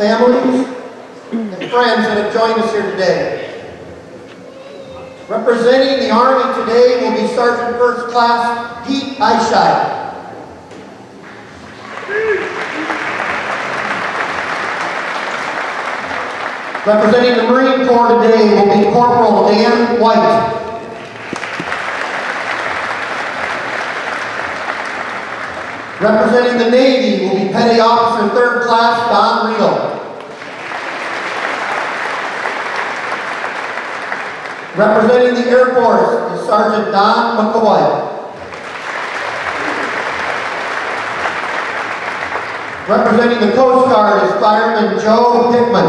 families, and friends that have joined us here today. Representing the Army today will be Sergeant First Class Pete Eichscheid. Representing the Marine Corps today will be Corporal Dan White. Representing the Navy will be Petty Officer Third Class Don Riedel. Representing the Air Force is Sergeant Don McCoy. Representing the Coast Guard is Fireman Joe Hickman.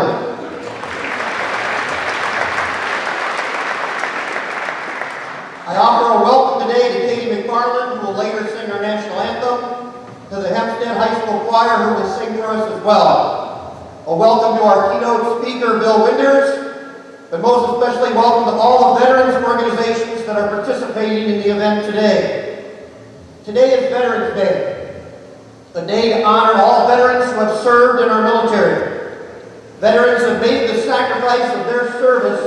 I offer a welcome today to Katie McFarland, who will later sing our national anthem, to the Hempstead High School Choir, who will sing for us as well. A welcome to our keynote speaker, Bill Winders, but most especially welcome to all the veterans organizations that are participating in the event today. Today is Veterans Day, a day to honor all veterans who have served in our military. Veterans have made the sacrifice of their service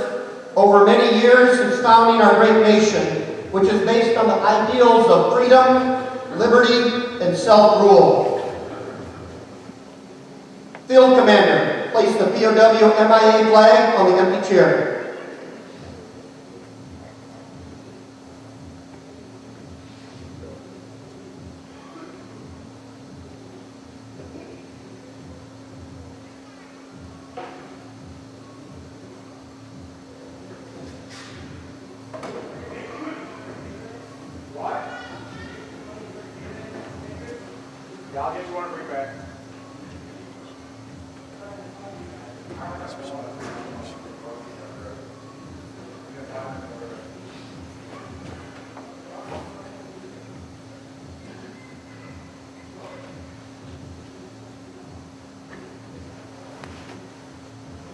over many years since founding our great nation, which is based on the ideals of freedom, liberty, and self-rule. Field Commander, place the POW MIA flag on the empty chair. Yeah, I'll get you one and bring back.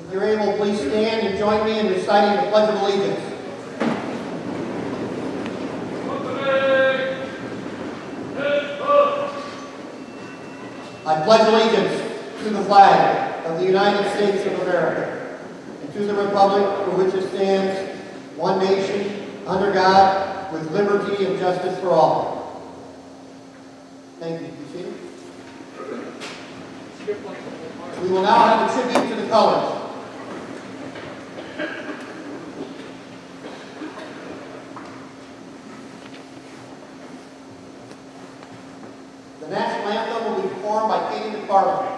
If you're able, please stand and join me in reciting the Pledge of Allegiance. I pledge allegiance to the flag of the United States of America and to the republic for which it stands, one nation, under God, with liberty and justice for all. Thank you. You see? We will now have a tribute to the colors. The national anthem will be performed by Katie McFarland.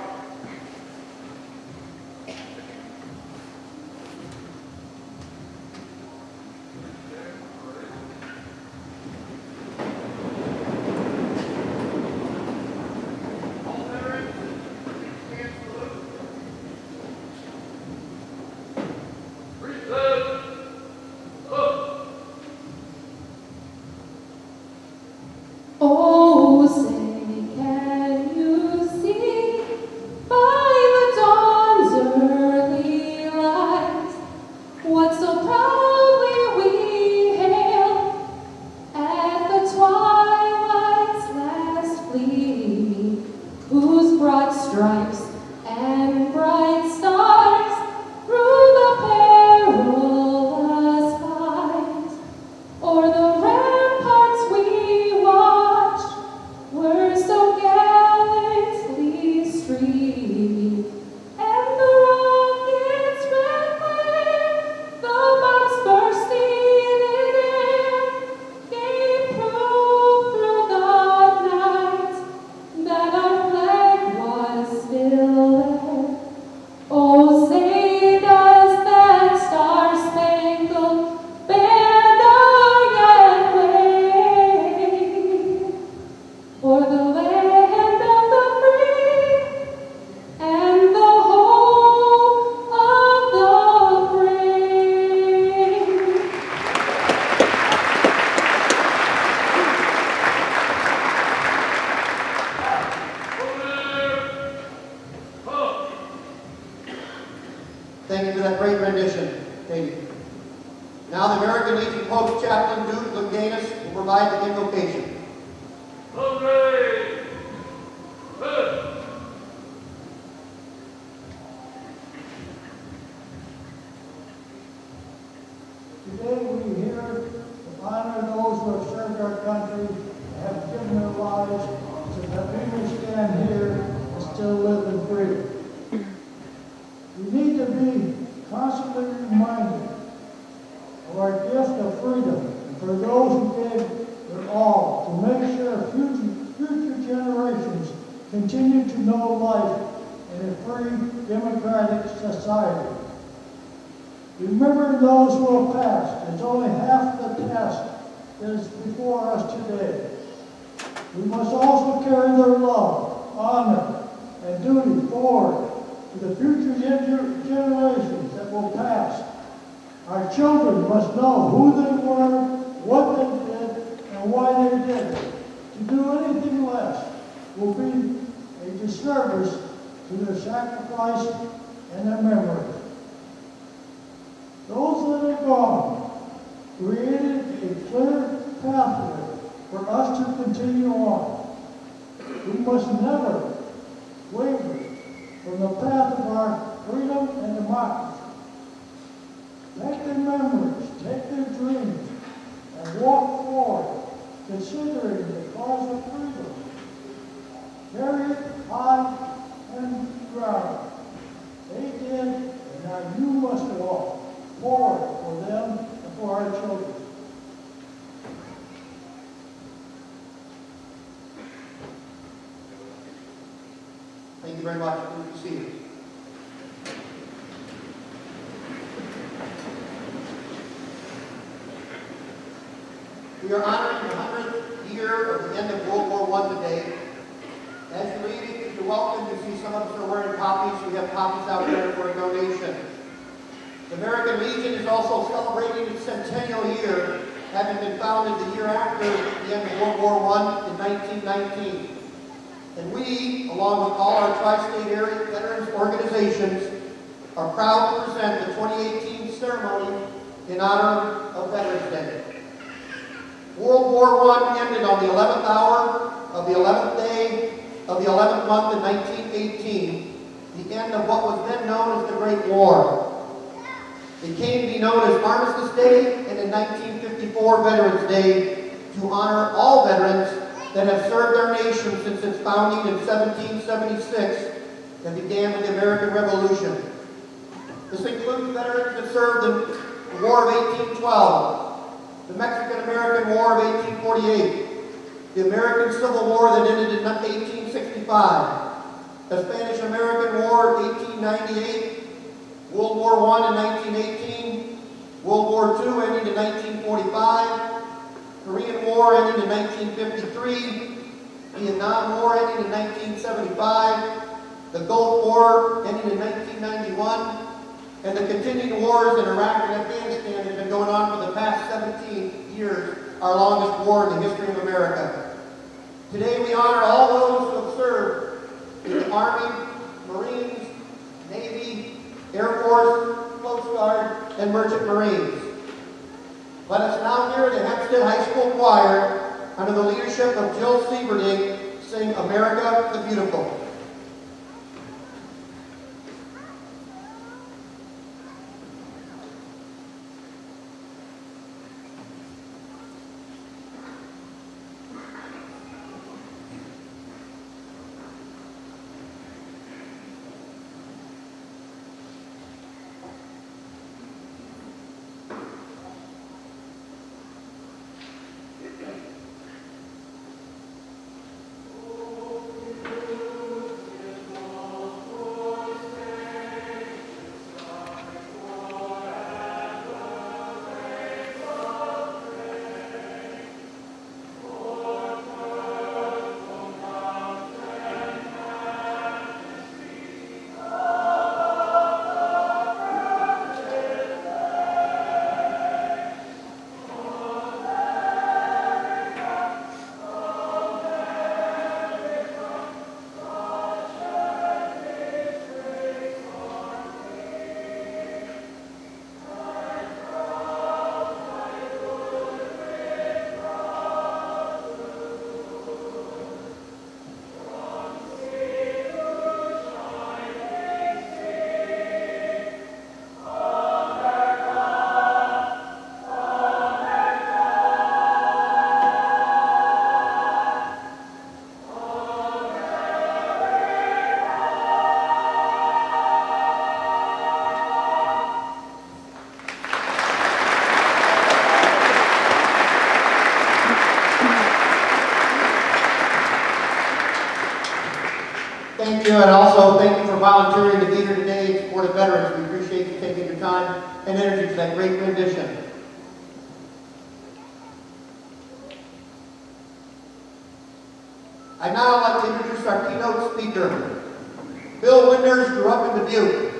Oh, say, can you see by the dawn's early light what so proudly we hailed at the twilight's last gleaming, whose broad stripes and bright stars through the perilous fight o'er the ramparts we watched were so gallantly streaming, and the rocket's red flame, the bombs bursting in air, gave proof through the night that our flag was still there. Oh, say does that star-spangled banner yet wave for the land of the free and the home of the brave? Thank you for that great rendition, Katie. Now the American Legion Post Chaplain, Duke Lunganus, will provide the invocation. know life in a free, democratic society. Remembering those who have passed is only half the task that is before us today. We must also carry their love, honor, and duty forward to the future generations that will pass. Our children must know who they were, what they did, and why they did it. To do anything less will be a disservice to their sacrifice and their memories. Those that are gone created a clear pathway for us to continue on. We must never waver from the path of our freedom and democracy. Take their memories, take their dreams, and walk forward, considering the cause of freedom. Carry it high and proud. They did, and now you must walk forward for them and for our children. Thank you very much. Please be seated. We are honoring the 100th year of the end of World War I today. As you're leaving, you're welcome. You see some of us are wearing poppies. We have poppies out there for a donation. The American Legion is also celebrating its centennial year, having been founded the year after the end of World War I in 1919. And we, along with all our tri-state area veterans organizations, are proud to present the 2018 ceremony in honor of Veterans Day. World War I ended on the 11th hour of the 11th day of the 11th month in 1918, the end of what was then known as the Great War. It came to be known as Armistice Day, and in 1954 Veterans Day, to honor all veterans that have served our nation since its founding in 1776 and began with the American Revolution. This includes veterans that served in the War of 1812, the Mexican-American War of 1848, the American Civil War that ended in 1865, the Spanish-American War of 1898, World War I in 1918, World War II ending in 1945, Korean War ending in 1953, Vietnam War ending in 1975, the Gulf War ending in 1991, and the continuing wars in Iraq and Afghanistan have been going on for the past 17 years, our longest war in the history of America. Today we honor all those who have served in the Army, Marines, Navy, Air Force, Coast Guard, and Merchant Marines. Let us now hear the Hempstead High School Choir, under the leadership of Jill Sieberding, sing America the Beautiful. thank you, and also thank you for volunteering to be here today in support of veterans. We appreciate you taking your time and energy for that great rendition. I'd now like to introduce our keynote speaker. Bill Winders grew up in Dubuque.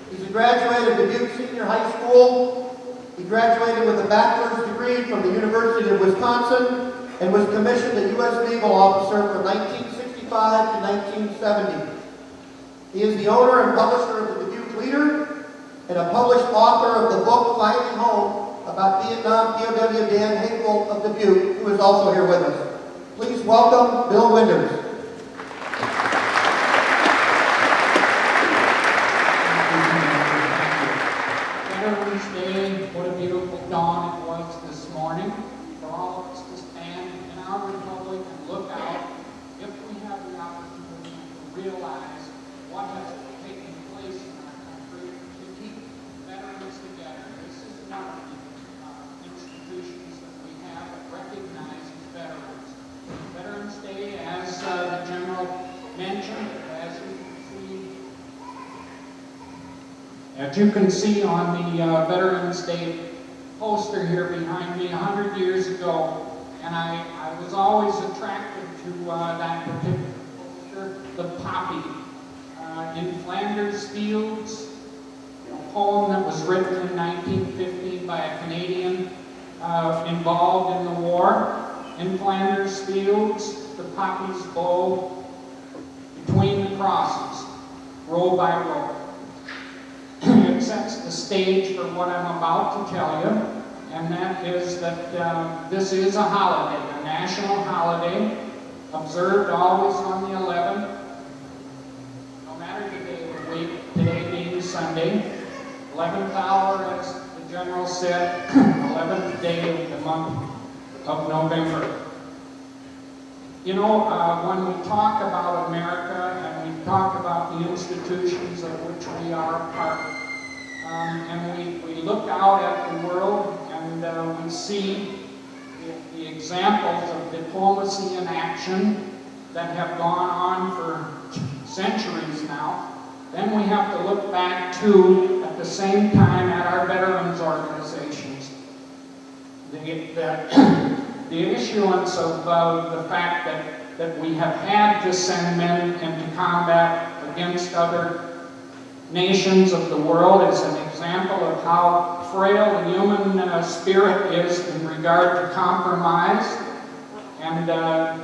He's a graduate of Dubuque Senior High School. He graduated with a bachelor's degree from the University of Wisconsin and was commissioned a U.S. Naval officer from 1965 to 1970. He is the owner and publisher of the Dubuque Leader and a published author of the book Finding Home about Vietnam POW Dan Hakel of Dubuque, who is also here with us. Please welcome Bill Winders. Veterans Day, what a beautiful dawn it was this morning for all of us to stand in our republic and look out if we have the opportunity to realize what has taken place in our country to keep veterans together. This is one of the institutions that we have that recognizes veterans. Veterans Day, as the General mentioned, as you can see on the Veterans Day poster here behind me 100 years ago, and I was always attracted to that particular poster, the poppy. In Flanders Fields, a poem that was written in 1915 by a Canadian involved in the war. In Flanders Fields, the poppies blow between the crosses, row by row. It sets the stage for what I'm about to tell you, and that is that this is a holiday, a national holiday, observed always on the 11th, no matter the day of the week, today being Sunday, 11th hour, as the General said, 11th day of the month of November. You know, when we talk about America and we talk about the institutions of which we are a part, and we look out at the world and we see the examples of diplomacy in action that have gone on for centuries now, then we have to look back too, at the same time, at our veterans organizations. The issuance of the fact that we have had to send men into combat against other nations of the world is an example of how frail the human spirit is in regard to compromise and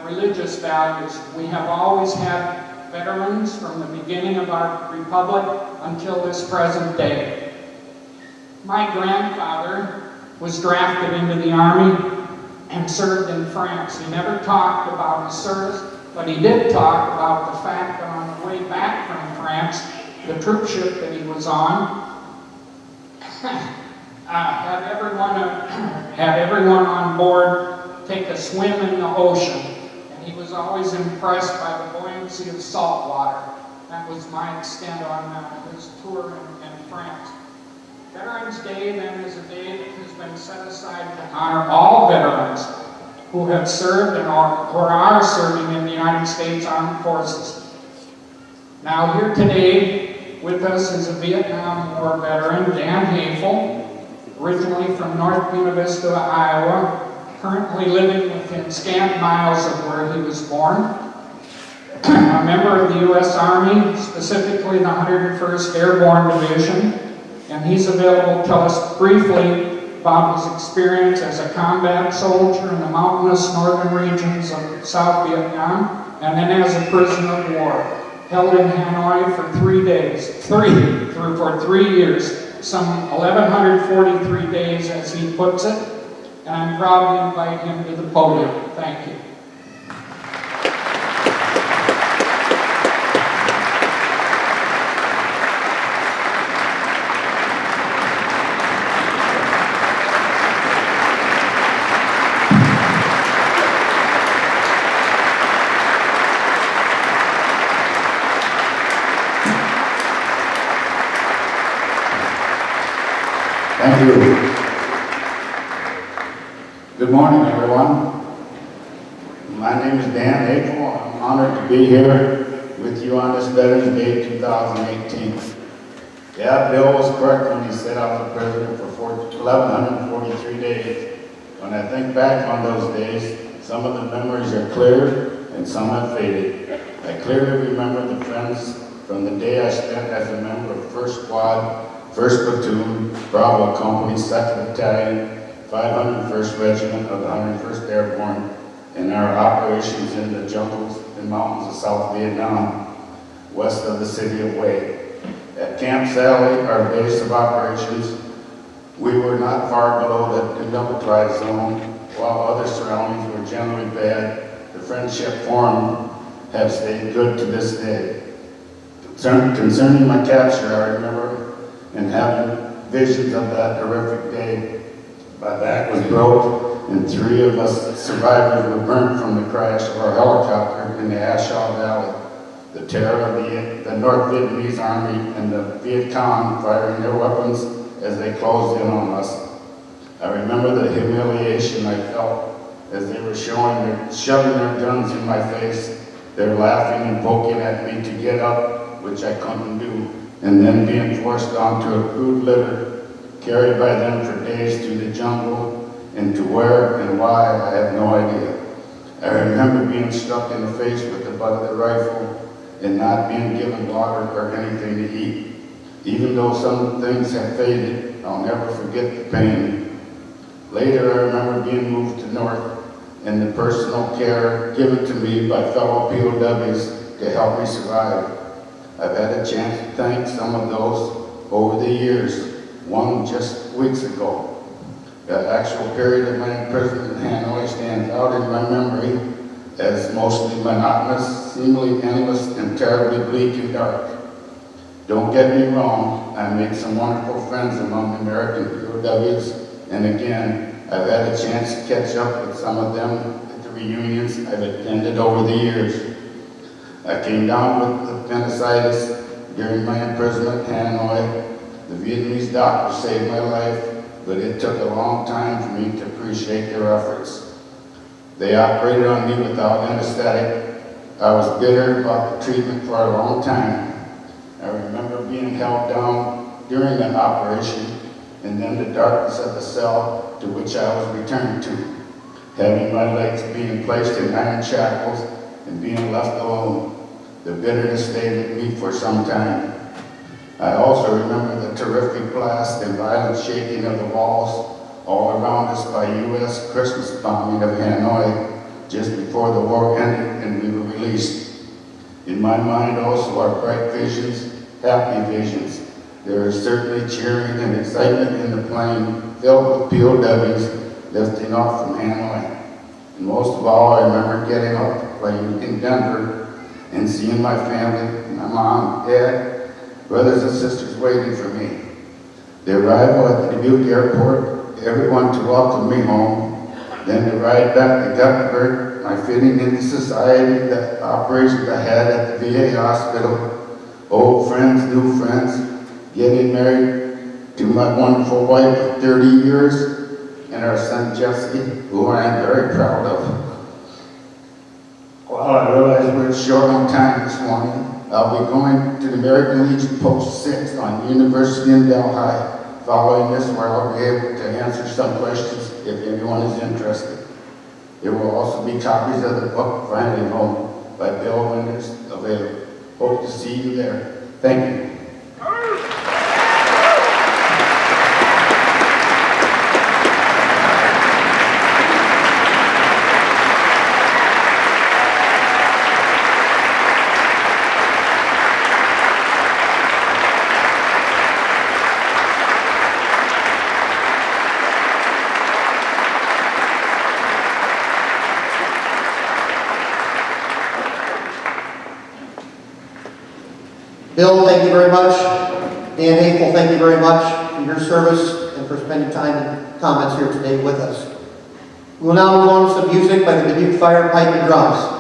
religious values. We have always had veterans from the beginning of our republic until this present day. My grandfather was drafted into the army and served in France. He never talked about his service, but he did talk about the fact that on the way back from France, the troop ship that he was on had everyone on board take a swim in the ocean, and he was always impressed by the buoyancy of salt water. That was my extent on his tour in France. Veterans Day then is a day that has been set aside to honor all veterans who have served or are serving in the United States Armed Forces. Now here today with us is a Vietnam War veteran, Dan Hakel, originally from North Buena Vista, Iowa, currently living within scant miles of where he was born. A member of the U.S. Army, specifically the 101st Airborne Division, and he's available to tell us briefly about his experience as a combat soldier in the mountainous northern regions of South Vietnam, and then as a prisoner of war, held in Hanoi for 3 years, some 1,143 days as he puts it, and I'm proud to invite him to the podium. Thank you. Thank you. Good morning, everyone. My name is Dan Hakel. I'm honored to be here with with you on this Veterans Day 2018. Yeah, Bill was correct when he said I was president for 1,143 days. When I think back on those days, some of the memories are clear and some have faded. I clearly remember the friends from the day I spent as a member of 1st Squad, 1st Platoon, Bravo Company, 2nd Battalion, 501st Regiment of the 101st Airborne, in our operations in the jungles and mountains of South Vietnam, west of the city of Hue. At Camp Sally, our base of operations, we were not far below the demilitarized zone. While other surroundings were generally bad, the friendship formed have stayed good to this day. Concerning my capture, I remember and having visions of that horrific day. My back was broke, and 3 of us survivors were burnt from the crash of our helicopter in the Ashaw Valley. The terror of the North Vietnamese Army and the Viet Cong firing their weapons as they closed in on us. I remember the humiliation I felt as they were shoving their guns in my face. They're laughing and poking at me to get up, which I couldn't do, and then being forced onto a crude litter, carried by them for days through the jungle, and to where and why, I have no idea. I remember being struck in the face with the butt of the rifle and not being given water or anything to eat. Even though some things have faded, I'll never forget the pain. Later, I remember being moved to North and the personal care given to me by fellow POWs to help me survive. I've had a chance to thank some of those over the years, one just weeks ago. The actual period of my imprisonment in Hanoi stands out in my memory as mostly monotonous, seemingly endless, and terribly bleak and dark. Don't get me wrong, I made some wonderful friends among the American POWs, and again, I've had a chance to catch up with some of them at the reunions I've attended over the years. I came down with appendicitis during my imprisonment in Hanoi. The Vietnamese doctor saved my life, but it took a long time for me to appreciate their efforts. They operated on me without anesthetic. I was bitter about the treatment for a long time. I remember being held down during that operation, and then the darkness of the cell to which I was returned to, having my legs being placed in iron shackles and being left alone. The bitterness stayed with me for some time. I also remember the terrific blast and violent shaking of the walls all around us by U.S. Christmas bombing of Hanoi just before the war ended and we were released. In my mind also are bright visions, happy visions. There is certainly cheering and excitement in the plane filled with POWs lifting off from Hanoi. And most of all, I remember getting off the plane in Denver and seeing my family, my mom, dad, brothers and sisters waiting for me. The arrival at the Dubuque airport, everyone to welcome me home, then the ride back to Guttenberg, my fitting into society, the operations I had at the VA hospital, old friends, new friends, getting married to my wonderful wife of 30 years, and our son Jesse, who I am very proud of. Well, I realize we're short on time this morning. I'll be going to the American Legion Post 6 on University in Delhi. Following this, where I'll be able to answer some questions if anyone is interested. There will also be copies of the book, Finally Home, by Bill Winters, available. Hope to see you there. Thank you. Bill, thank you very much. Dan Hapel, thank you very much for your service and for spending time and comments here today with us. We will now move on to some music by the Dubuque Fire, Pipe, and Drums.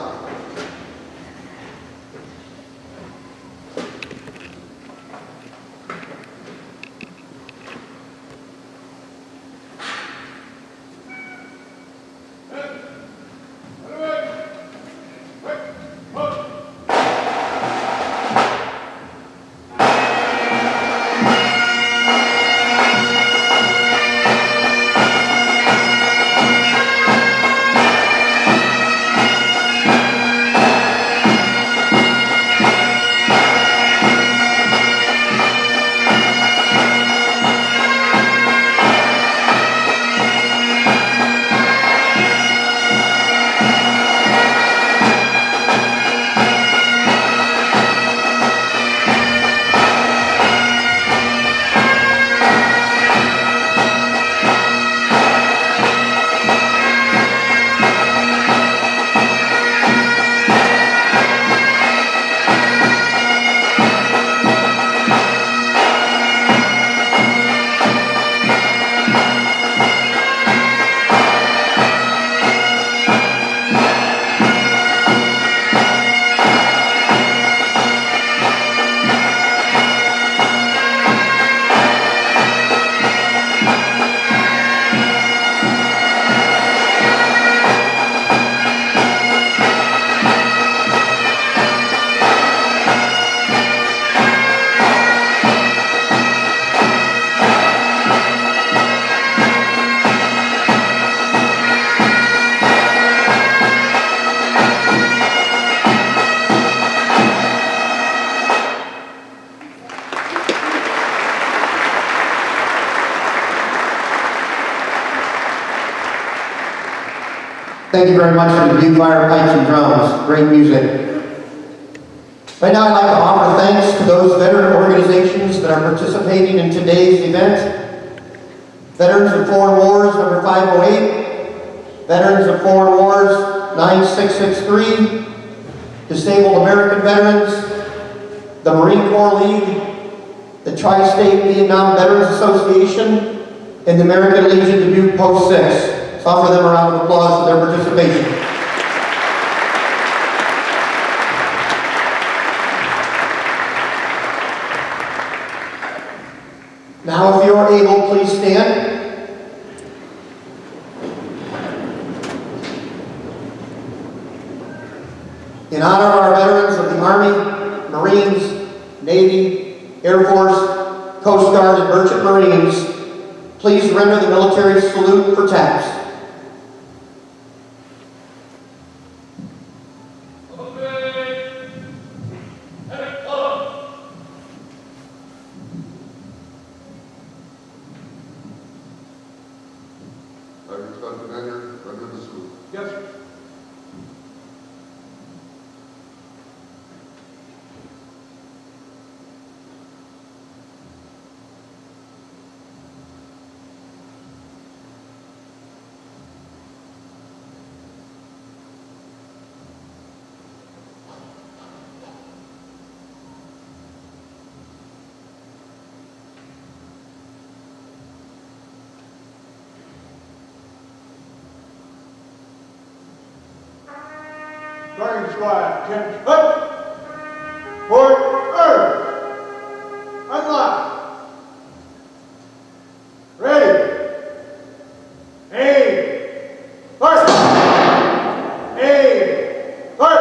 Thank you very much for the Dubuque Fire Pipes and Drums. Great music. Right now, I'd like to offer thanks to those veteran organizations that are participating in today's event. Veterans of Foreign Wars number 508, Veterans of Foreign Wars 9663, Disabled American Veterans, the Marine Corps League, the Tri-State Vietnam Veterans Association, and the American Legion Dubuque Post 6. Let's offer them a round of applause for their participation. Now, if you are able, please stand. In honor of our veterans of the Army, Marines, Navy, Air Force, Coast Guard, and Merchant Marines, please render the military salute for taps. Yes, sir. Firing squad, attention, up! Port, earth! Unlock! Ready! Aim! Fire! Aim! Fire!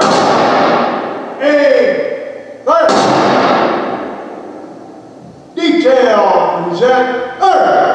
Aim! Fire! Detail, present, earth!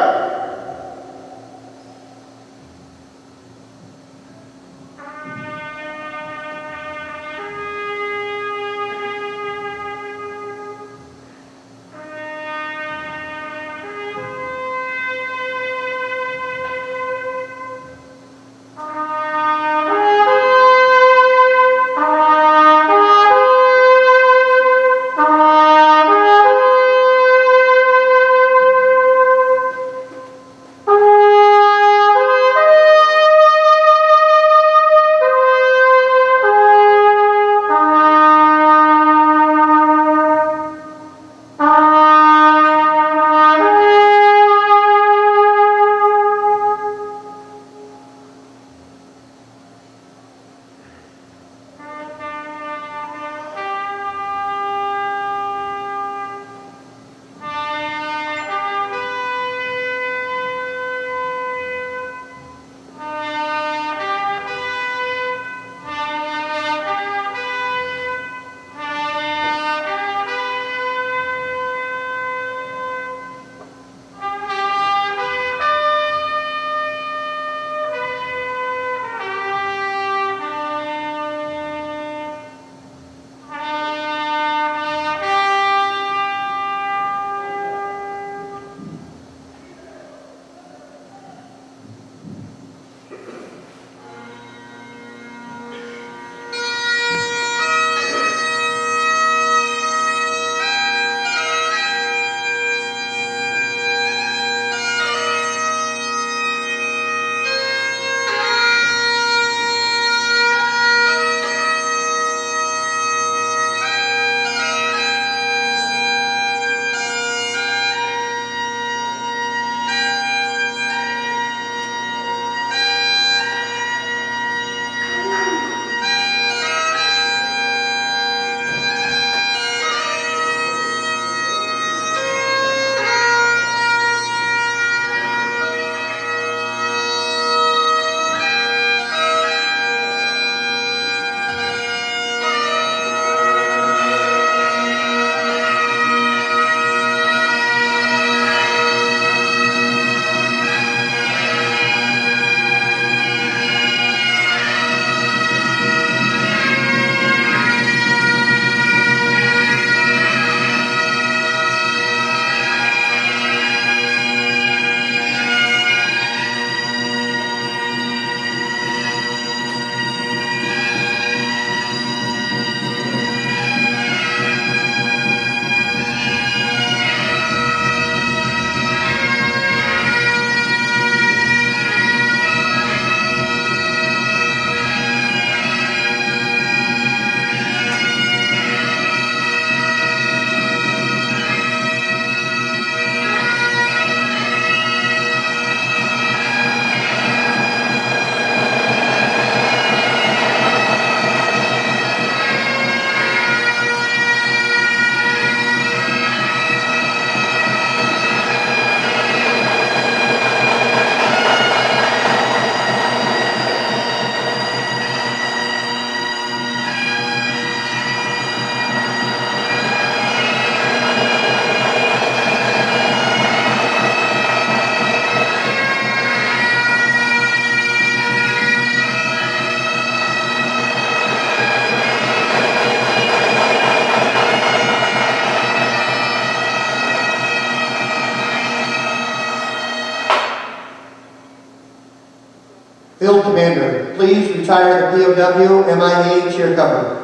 Field Commander, please retire the POW MIA chair cover.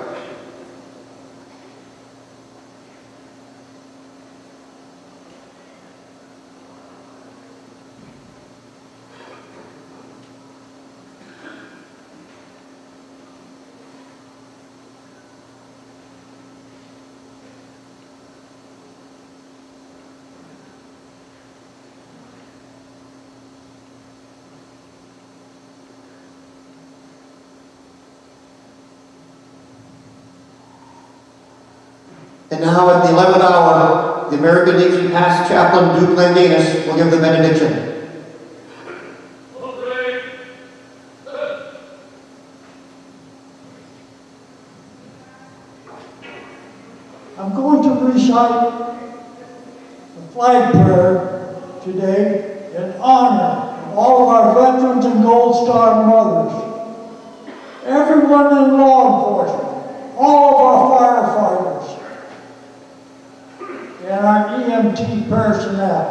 And now at the 11th hour, the American Legion past chaplain Duke Landanis will give the benediction. I'm going to recite the flag prayer today in honor of all of our veterans and Gold Star mothers, everyone in law enforcement, all of our firefighters, and our EMT personnel,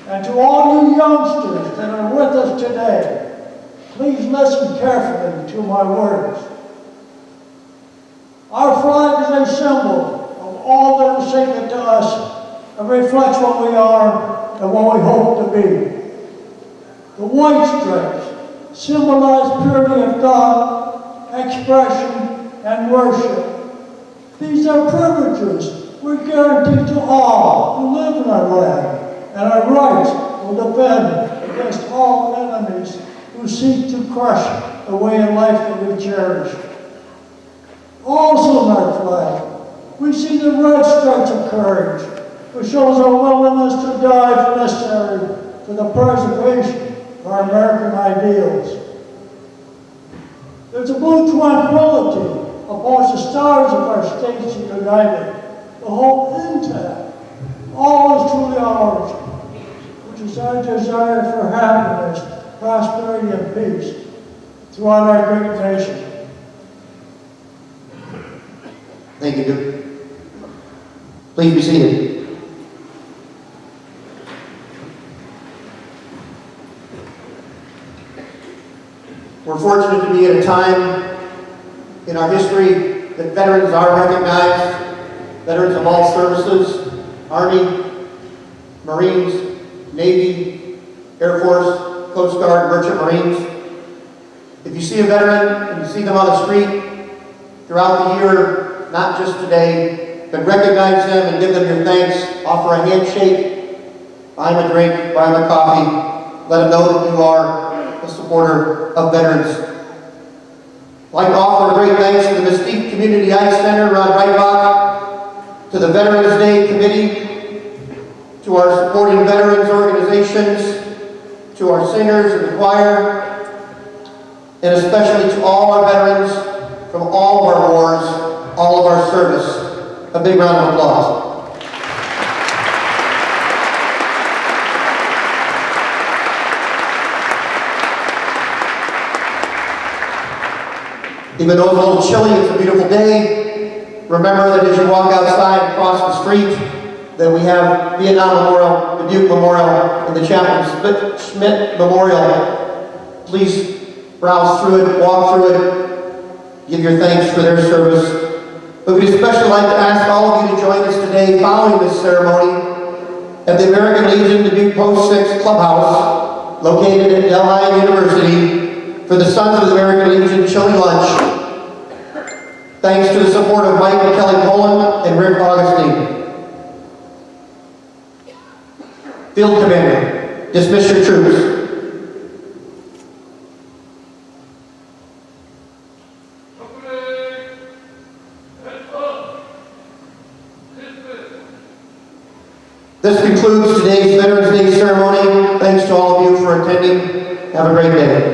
and to all you youngsters that are with us today, please listen carefully to my words. Our flag is a symbol of all that is sacred to us and reflects what we are and what we hope to be. The white stripes symbolize purity of thought, expression, and worship. These are privileges we're guaranteed to all who live in our land, and our rights will defend against all enemies who seek to crush the way of life that we cherish. Also in our flag, we see the red stripes of courage, which shows our willingness to die if necessary for the preservation of our American ideals. There's a blue tranquility upon the stars of our states united, the hope intact, all is truly ours, which is our desire for happiness, prosperity, and peace throughout our great nation. Thank you, Duke. Please be seated. We're fortunate to be at a time in our history that veterans are recognized, veterans of all services, Army, Marines, Navy, Air Force, Coast Guard, Merchant Marines. If you see a veteran and you see them on the street throughout the year, not just today, but recognize them and give them your thanks, offer a handshake, buy them a drink, buy them a coffee, let them know that you are a supporter of veterans. I'd like to offer a great thanks to the Mesquite Community Ice Center, Ron Reitbach, to the Veterans Day Committee, to our supporting veterans organizations, to our singers and the choir, and especially to all our veterans from all of our wars, all of our service. A big round of applause. Even though it's a little chilly, it's a beautiful day. Remember that as you walk outside and cross the street, that we have Vietnam Memorial, the Dubuque Memorial, and the Chaplain Schmidt Memorial. Please browse through it, walk through it, give your thanks for their service. But we'd especially like to ask all of you to join us today following this ceremony at the American Legion Dubuque Post 6 Clubhouse, located at Delhi University, for the Sons of the American Legion Chili Lunch. Thanks to the support of Mike and Kelly Poland and Rick Augustine. Field Commander, dismiss your troops. This concludes today's Veterans Day ceremony. Thanks to all of you for attending. Have a great day.